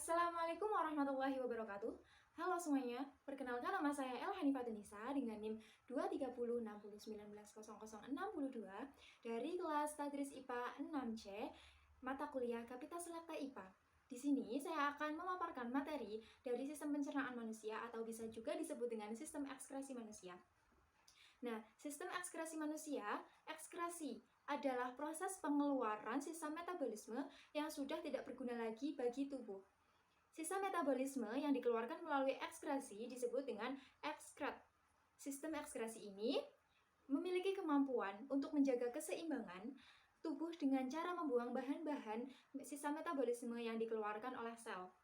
Assalamualaikum warahmatullahi wabarakatuh. Halo semuanya, perkenalkan nama saya El Hanifatunisa dengan NIM 23060190062 dari kelas Tadris IPA 6C, mata kuliah Kapita Selekta IPA. Di sini saya akan memaparkan materi dari sistem pencernaan manusia atau bisa juga disebut dengan sistem ekskresi manusia. Nah, sistem ekskresi manusia, ekskresi adalah proses pengeluaran sisa metabolisme yang sudah tidak berguna lagi bagi tubuh. Sisa metabolisme yang dikeluarkan melalui ekskresi disebut dengan ekskret. Sistem ekskresi ini memiliki kemampuan untuk menjaga keseimbangan tubuh dengan cara membuang bahan-bahan sisa metabolisme yang dikeluarkan oleh sel.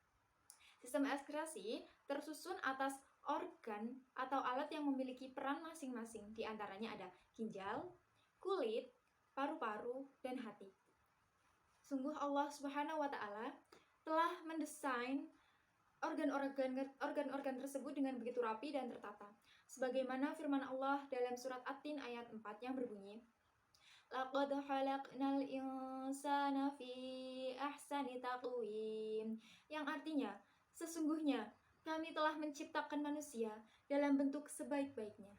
Sistem ekskresi tersusun atas organ atau alat yang memiliki peran masing-masing. Di antaranya ada ginjal, kulit, paru-paru, dan hati. Sungguh Allah Subhanahu wa Ta'ala telah mendesain organ-organ tersebut dengan begitu rapi dan tertata. Sebagaimana firman Allah dalam surat At-Tin ayat 4 yang berbunyi, Laqad khalaqnal insana fi ahsani taqwim, yang artinya, sesungguhnya kami telah menciptakan manusia dalam bentuk sebaik-baiknya.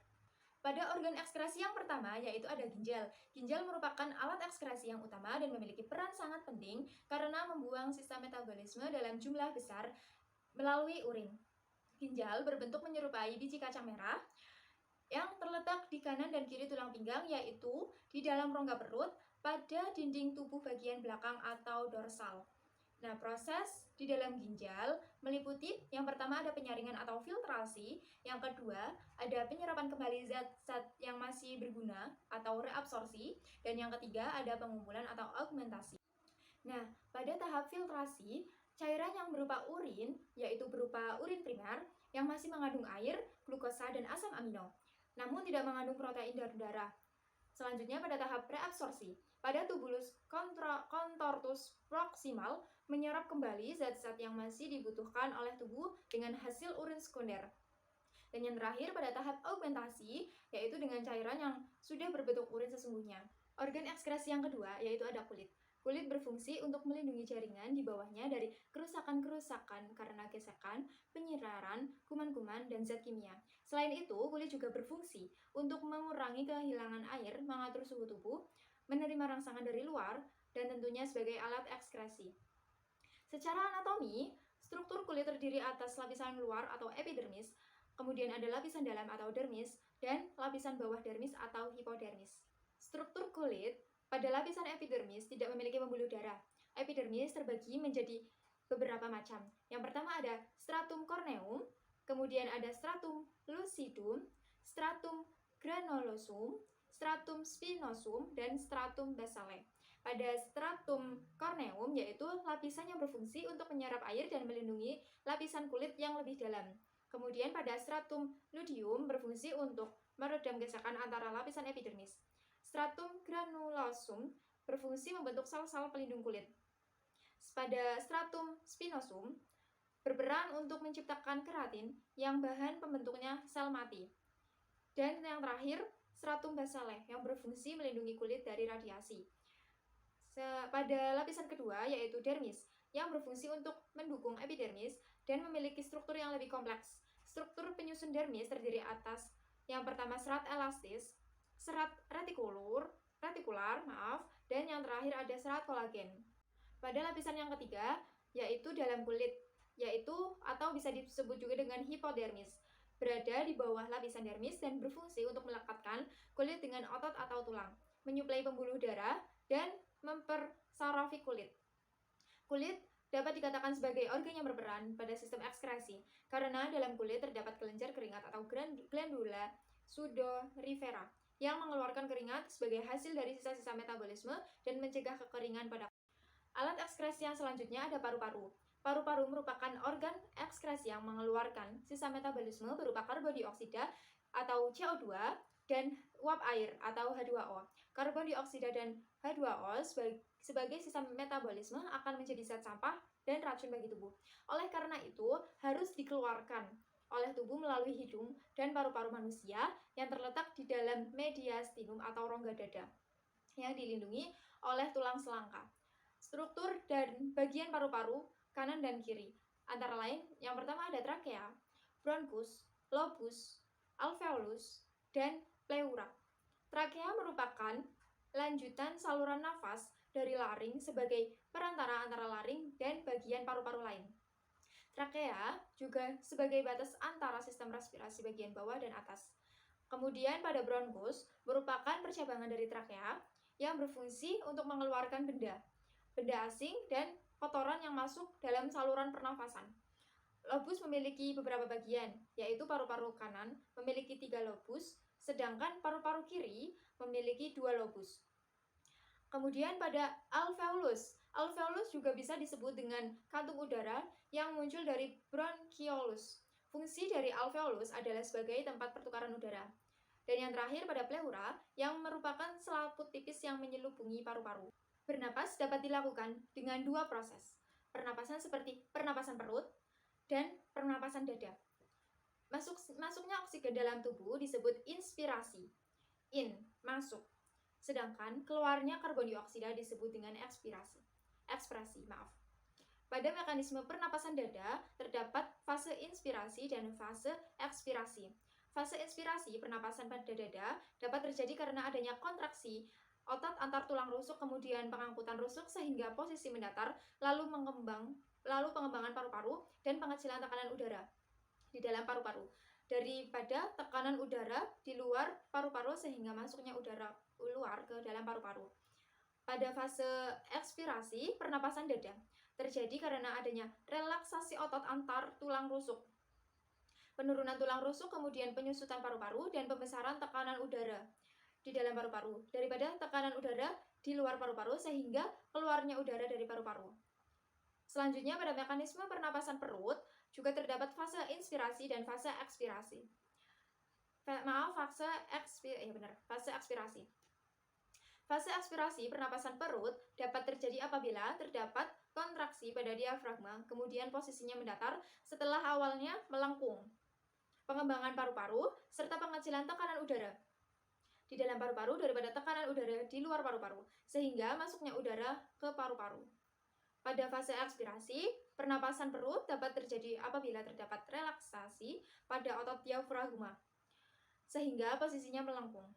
Pada organ ekskresi yang pertama, yaitu ada ginjal. Ginjal merupakan alat ekskresi yang utama dan memiliki peran sangat penting karena membuang sisa metabolisme dalam jumlah besar melalui urin. Ginjal berbentuk menyerupai biji kacang merah yang terletak di kanan dan kiri tulang pinggang, yaitu di dalam rongga perut pada dinding tubuh bagian belakang atau dorsal. Nah, proses di dalam ginjal meliputi yang pertama ada penyaringan atau filtrasi, yang kedua ada penyerapan kembali zat-zat yang masih berguna atau reabsorpsi, dan yang ketiga ada pengumpulan atau augmentasi. Nah, pada tahap filtrasi, cairan yang berupa urin, yaitu berupa urin primer, yang masih mengandung air, glukosa, dan asam amino, namun tidak mengandung protein dan darah. Selanjutnya pada tahap reabsorpsi, pada tubulus contortus proximal menyerap kembali zat-zat yang masih dibutuhkan oleh tubuh dengan hasil urin sekunder. Dan yang terakhir pada tahap augmentasi, yaitu dengan cairan yang sudah berbentuk urin sesungguhnya. Organ ekskresi yang kedua yaitu ada kulit. Kulit berfungsi untuk melindungi jaringan di bawahnya dari kerusakan-kerusakan karena gesekan, penyiraran, kuman-kuman, dan zat kimia. Selain itu, kulit juga berfungsi untuk mengurangi kehilangan air, mengatur suhu tubuh, menerima rangsangan dari luar, dan tentunya sebagai alat ekskresi. Secara anatomi, struktur kulit terdiri atas lapisan luar atau epidermis, kemudian ada lapisan dalam atau dermis, dan lapisan bawah dermis atau hipodermis. Struktur kulit pada lapisan epidermis tidak memiliki pembuluh darah. Epidermis terbagi menjadi beberapa macam. Yang pertama ada stratum corneum, kemudian ada stratum lucidum, stratum granulosum, stratum spinosum, dan stratum basale. Pada stratum corneum, yaitu lapisan yang berfungsi untuk menyerap air dan melindungi lapisan kulit yang lebih dalam. Kemudian pada stratum luteum berfungsi untuk meredam gesekan antara lapisan epidermis. Stratum granulosum berfungsi membentuk sel-sel pelindung kulit. Pada stratum spinosum berperan untuk menciptakan keratin yang bahan pembentuknya sel mati. Dan yang terakhir, stratum basale yang berfungsi melindungi kulit dari radiasi. Pada lapisan kedua yaitu dermis yang berfungsi untuk mendukung epidermis dan memiliki struktur yang lebih kompleks. Struktur penyusun dermis terdiri atas yang pertama serat elastis, serat retikular, dan yang terakhir ada serat kolagen. Pada lapisan yang ketiga yaitu dalam kulit, yaitu atau bisa disebut juga dengan hipodermis, berada di bawah lapisan dermis dan berfungsi untuk melekatkan kulit dengan otot atau tulang, menyuplai pembuluh darah, dan mempersarafi kulit. Kulit dapat dikatakan sebagai organ yang berperan pada sistem ekskresi karena dalam kulit terdapat kelenjar keringat atau glandula sudorifera yang mengeluarkan keringat sebagai hasil dari sisa-sisa metabolisme dan mencegah kekeringan pada kulit. Alat ekskresi yang selanjutnya ada paru-paru. Paru-paru merupakan organ ekskresi yang mengeluarkan sisa metabolisme berupa karbon dioksida atau CO2 dan uap air atau H2O. Karbon dioksida dan H2O sebagai sisa metabolisme akan menjadi zat sampah dan racun bagi tubuh. Oleh karena itu, harus dikeluarkan oleh tubuh melalui hidung dan paru-paru manusia yang terletak di dalam mediastinum atau rongga dada yang dilindungi oleh tulang selangka. Struktur dan bagian paru-paru kanan dan kiri. Antara lain, yang pertama ada trakea, bronkus, lobus, alveolus, dan pleura. Trakea merupakan lanjutan saluran nafas dari laring sebagai perantara antara laring dan bagian paru-paru lain. Trakea juga sebagai batas antara sistem respirasi bagian bawah dan atas. Kemudian pada bronkus merupakan percabangan dari trakea yang berfungsi untuk mengeluarkan benda asing dan kotoran yang masuk dalam saluran pernafasan. Lobus memiliki beberapa bagian, yaitu paru-paru kanan memiliki 3 lobus, sedangkan paru-paru kiri memiliki 2 lobus. Kemudian pada alveolus juga bisa disebut dengan kantung udara yang muncul dari bronchiolus. Fungsi dari alveolus adalah sebagai tempat pertukaran udara. Dan yang terakhir pada pleura, yang merupakan selaput tipis yang menyelubungi paru-paru. Bernapas dapat dilakukan dengan 2 proses, pernapasan seperti pernapasan perut dan pernapasan dada. Masuknya oksigen dalam tubuh disebut inspirasi, in, masuk. Sedangkan keluarnya karbon dioksida disebut dengan ekspresi. Pada mekanisme pernapasan dada terdapat fase inspirasi dan fase ekspirasi. Fase inspirasi pernapasan pada dada dapat terjadi karena adanya kontraksi otot antar tulang rusuk, kemudian pengangkutan rusuk sehingga posisi mendatar, lalu pengembangan paru-paru dan pengecilan tekanan udara di dalam paru-paru daripada tekanan udara di luar paru-paru sehingga masuknya udara luar ke dalam paru-paru. Pada fase ekspirasi pernapasan dada terjadi karena adanya relaksasi otot antar tulang rusuk, penurunan tulang rusuk, kemudian penyusutan paru-paru dan pembesaran tekanan udara di dalam paru-paru daripada tekanan udara di luar paru-paru sehingga keluarnya udara dari paru-paru. Selanjutnya pada mekanisme pernapasan perut juga terdapat fase inspirasi dan fase ekspirasi. Fase ekspirasi. Fase ekspirasi pernapasan perut dapat terjadi apabila terdapat kontraksi pada diafragma, kemudian posisinya mendatar setelah awalnya melengkung. Pengembangan paru-paru serta pengecilan tekanan udara di dalam paru-paru daripada tekanan udara di luar paru-paru, sehingga masuknya udara ke paru-paru. Pada fase ekspirasi, pernapasan perut dapat terjadi apabila terdapat relaksasi pada otot diafragma, sehingga posisinya melengkung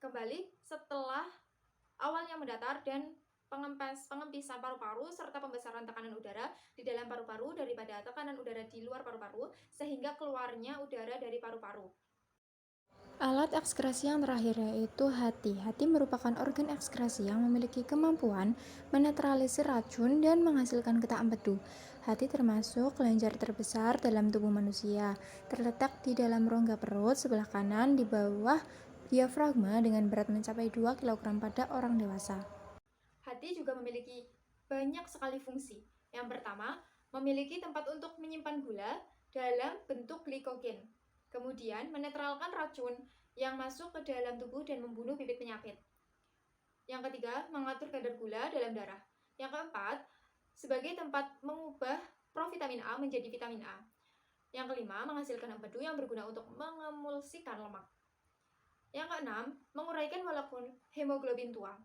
kembali setelah awalnya mendatar, dan pengempisan paru-paru serta pembesaran tekanan udara di dalam paru-paru daripada tekanan udara di luar paru-paru, sehingga keluarnya udara dari paru-paru. Alat ekskresi yang terakhir yaitu hati. Hati merupakan organ ekskresi yang memiliki kemampuan menetralisir racun dan menghasilkan getah empedu. Hati termasuk kelenjar terbesar dalam tubuh manusia, terletak di dalam rongga perut sebelah kanan di bawah diafragma dengan berat mencapai 2 kg pada orang dewasa. Hati juga memiliki banyak sekali fungsi. Yang pertama, memiliki tempat untuk menyimpan gula dalam bentuk glikogen. Kemudian, menetralkan racun yang masuk ke dalam tubuh dan membunuh bibit penyakit. Yang ketiga, mengatur kadar gula dalam darah. Yang keempat, sebagai tempat mengubah provitamin A menjadi vitamin A. Yang kelima, menghasilkan empedu yang berguna untuk mengemulsikan lemak. Yang keenam, menguraikan molekul hemoglobin tua.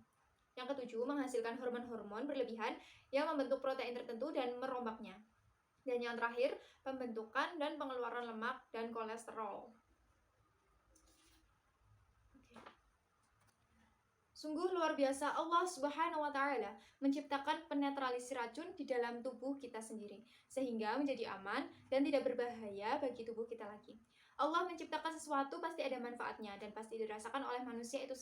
Yang ketujuh, menghasilkan hormon-hormon berlebihan yang membentuk protein tertentu dan merombaknya. Dan yang terakhir, pembentukan dan pengeluaran lemak dan kolesterol. Sungguh luar biasa Allah Subhanahu wa Ta'ala menciptakan penetralisir racun di dalam tubuh kita sendiri, sehingga menjadi aman dan tidak berbahaya bagi tubuh kita lagi. Allah menciptakan sesuatu pasti ada manfaatnya dan pasti dirasakan oleh manusia itu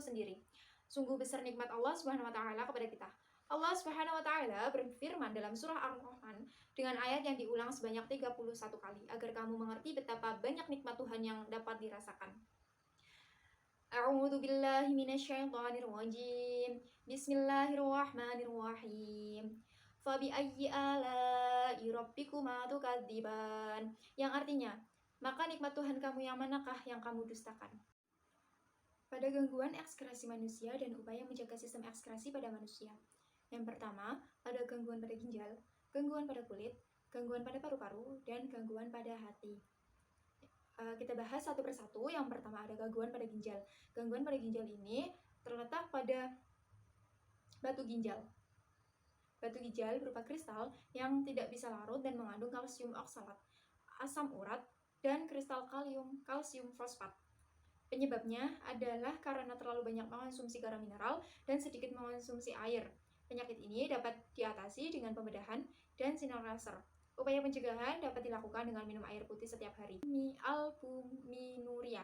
sendiri. Sungguh besar nikmat Allah Subhanahu wa Ta'ala kepada kita. Allah Subhanahu wa Ta'ala berfirman dalam surah Ar-Rahman dengan ayat yang diulang sebanyak 31 kali agar kamu mengerti betapa banyak nikmat Tuhan yang dapat dirasakan. A'udzu billahi minasyaitonir rajim. Bismillahirrahmanirrahim. Fabi ayyi ala'i rabbikuma tukadziban. Yang artinya, maka nikmat Tuhan kamu yang manakah yang kamu dustakan? Pada gangguan ekskresi manusia dan upaya menjaga sistem ekskresi pada manusia. Yang pertama, ada gangguan pada ginjal, gangguan pada kulit, gangguan pada paru-paru, dan gangguan pada hati. Kita bahas satu persatu. Yang pertama ada gangguan pada ginjal. Gangguan pada ginjal ini terletak pada batu ginjal. batu ginjal berupa kristal yang tidak bisa larut dan mengandung kalsium oksalat, asam urat, dan kristal kalsium fosfat. Penyebabnya adalah karena terlalu banyak mengonsumsi garam mineral dan sedikit mengonsumsi air. Penyakit ini dapat diatasi dengan pembedahan dan sinar laser. Upaya pencegahan dapat dilakukan dengan minum air putih setiap hari. Albuminuria,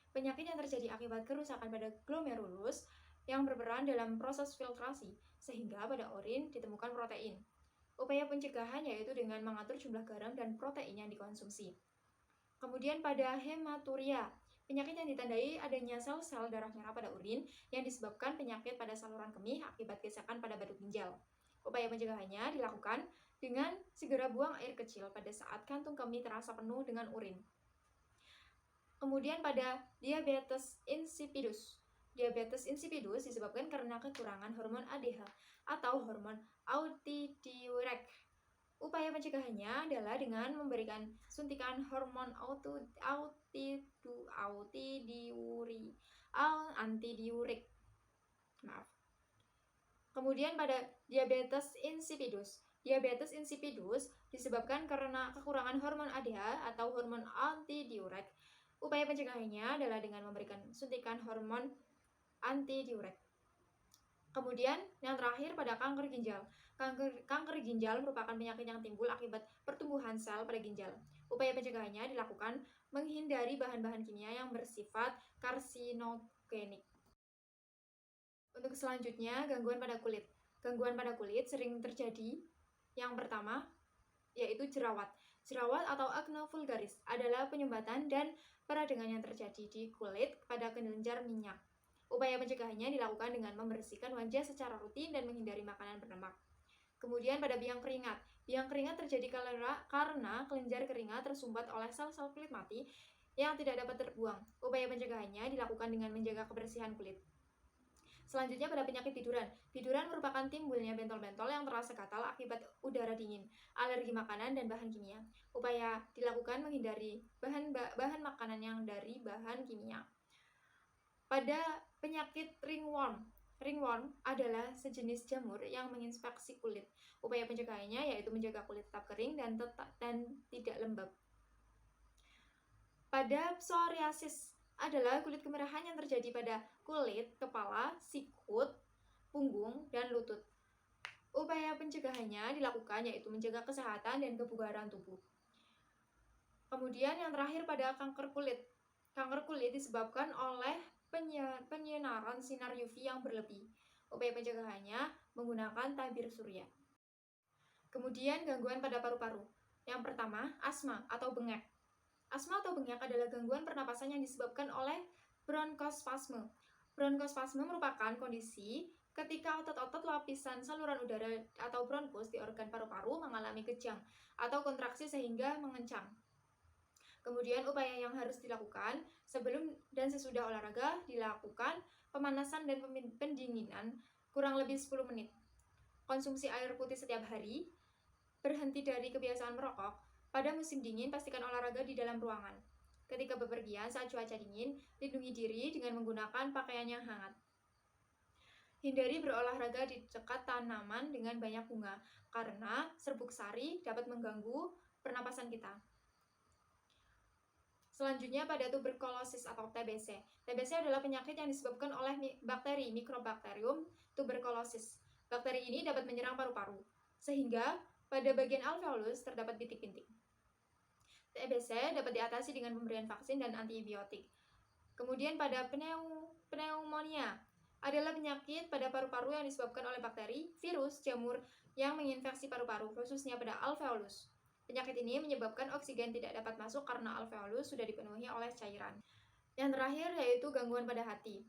penyakit yang terjadi akibat kerusakan pada glomerulus yang berperan dalam proses filtrasi, sehingga pada urin ditemukan protein. Upaya pencegahan yaitu dengan mengatur jumlah garam dan protein yang dikonsumsi. Kemudian pada hematuria, penyakit yang ditandai adanya sel-sel darah merah pada urin yang disebabkan penyakit pada saluran kemih akibat gesekan pada batu ginjal. Upaya pencegahannya dilakukan dengan segera buang air kecil pada saat kantung kemih terasa penuh dengan urin. Kemudian pada diabetes insipidus. Diabetes insipidus disebabkan karena kekurangan hormon ADH atau hormon antidiuretik. Upaya pencegahannya adalah dengan memberikan suntikan hormon antidiurik. Kemudian pada diabetes insipidus. Diabetes insipidus disebabkan karena kekurangan hormon ADH atau hormon antidiuretik. Upaya pencegahannya adalah dengan memberikan suntikan hormon antidiuretik. Kemudian yang terakhir pada kanker ginjal. Kanker ginjal merupakan penyakit yang timbul akibat pertumbuhan sel pada ginjal. Upaya pencegahannya dilakukan menghindari bahan-bahan kimia yang bersifat karsinogenik. Untuk selanjutnya, gangguan pada kulit. Gangguan pada kulit sering terjadi. Yang pertama, yaitu jerawat. Jerawat atau acne vulgaris adalah penyumbatan dan peradangan yang terjadi di kulit pada kelenjar minyak. Upaya pencegahannya dilakukan dengan membersihkan wajah secara rutin dan menghindari makanan berlemak. Kemudian pada biang keringat. Biang keringat terjadi karena kelenjar keringat tersumbat oleh sel-sel kulit mati yang tidak dapat terbuang. Upaya pencegahannya dilakukan dengan menjaga kebersihan kulit. Selanjutnya pada penyakit biduran. Biduran merupakan timbulnya bentol-bentol yang terasa gatal akibat udara dingin, alergi makanan, dan bahan kimia. Upaya dilakukan menghindari bahan makanan yang dari bahan kimia. Pada penyakit ringworm. Ringworm adalah sejenis jamur yang menginfeksi kulit. Upaya pencegahannya yaitu menjaga kulit tetap kering dan tidak lembab. Pada psoriasis adalah kulit kemerahan yang terjadi pada kulit, kepala, sikut, punggung, dan lutut. Upaya pencegahannya dilakukan yaitu menjaga kesehatan dan kebugaran tubuh. Kemudian yang terakhir pada kanker kulit. Kanker kulit disebabkan oleh penyinaran sinar UV yang berlebih. Upaya pencegahannya menggunakan tabir surya. Kemudian gangguan pada paru-paru. Yang pertama, asma atau bengek. Asma atau bengek adalah gangguan pernapasan yang disebabkan oleh bronkospasme. Bronkospasme merupakan kondisi ketika otot-otot lapisan saluran udara atau bronkus di organ paru-paru mengalami kejang atau kontraksi sehingga mengencang. Kemudian upaya yang harus dilakukan sebelum dan sesudah olahraga dilakukan pemanasan dan pendinginan kurang lebih 10 menit. Konsumsi air putih setiap hari, berhenti dari kebiasaan merokok. Pada musim dingin, pastikan olahraga di dalam ruangan. Ketika bepergian saat cuaca dingin, lindungi diri dengan menggunakan pakaian yang hangat. Hindari berolahraga di dekat tanaman dengan banyak bunga, karena serbuk sari dapat mengganggu pernapasan kita. Selanjutnya pada tuberkulosis atau TBC. TBC adalah penyakit yang disebabkan oleh bakteri Microbacterium tuberculosis. Bakteri ini dapat menyerang paru-paru, sehingga pada bagian alveolus terdapat bintik-bintik. TBC dapat diatasi dengan pemberian vaksin dan antibiotik. Kemudian pada pneumonia adalah penyakit pada paru-paru yang disebabkan oleh bakteri, virus, jamur yang menginfeksi paru-paru, khususnya pada alveolus. Penyakit ini menyebabkan oksigen tidak dapat masuk karena alveolus sudah dipenuhi oleh cairan. Yang terakhir yaitu gangguan pada hati.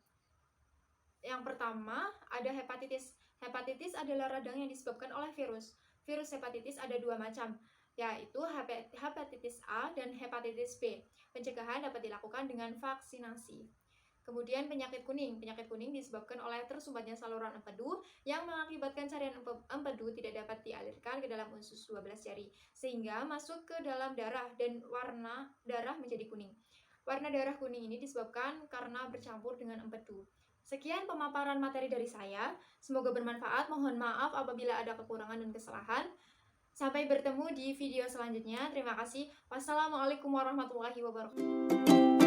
Yang pertama ada hepatitis. Hepatitis adalah radang yang disebabkan oleh virus. Virus hepatitis ada dua macam, yaitu hepatitis A dan hepatitis B. Pencegahan dapat dilakukan dengan vaksinasi. Kemudian penyakit kuning. Penyakit kuning disebabkan oleh tersumbatnya saluran empedu yang mengakibatkan cairan empedu tidak dapat dialirkan ke dalam usus 12 jari, sehingga masuk ke dalam darah dan warna darah menjadi kuning. Warna darah kuning ini disebabkan karena bercampur dengan empedu. Sekian pemaparan materi dari saya. Semoga bermanfaat. Mohon maaf apabila ada kekurangan dan kesalahan. Sampai bertemu di video selanjutnya. Terima kasih. Wassalamualaikum warahmatullahi wabarakatuh.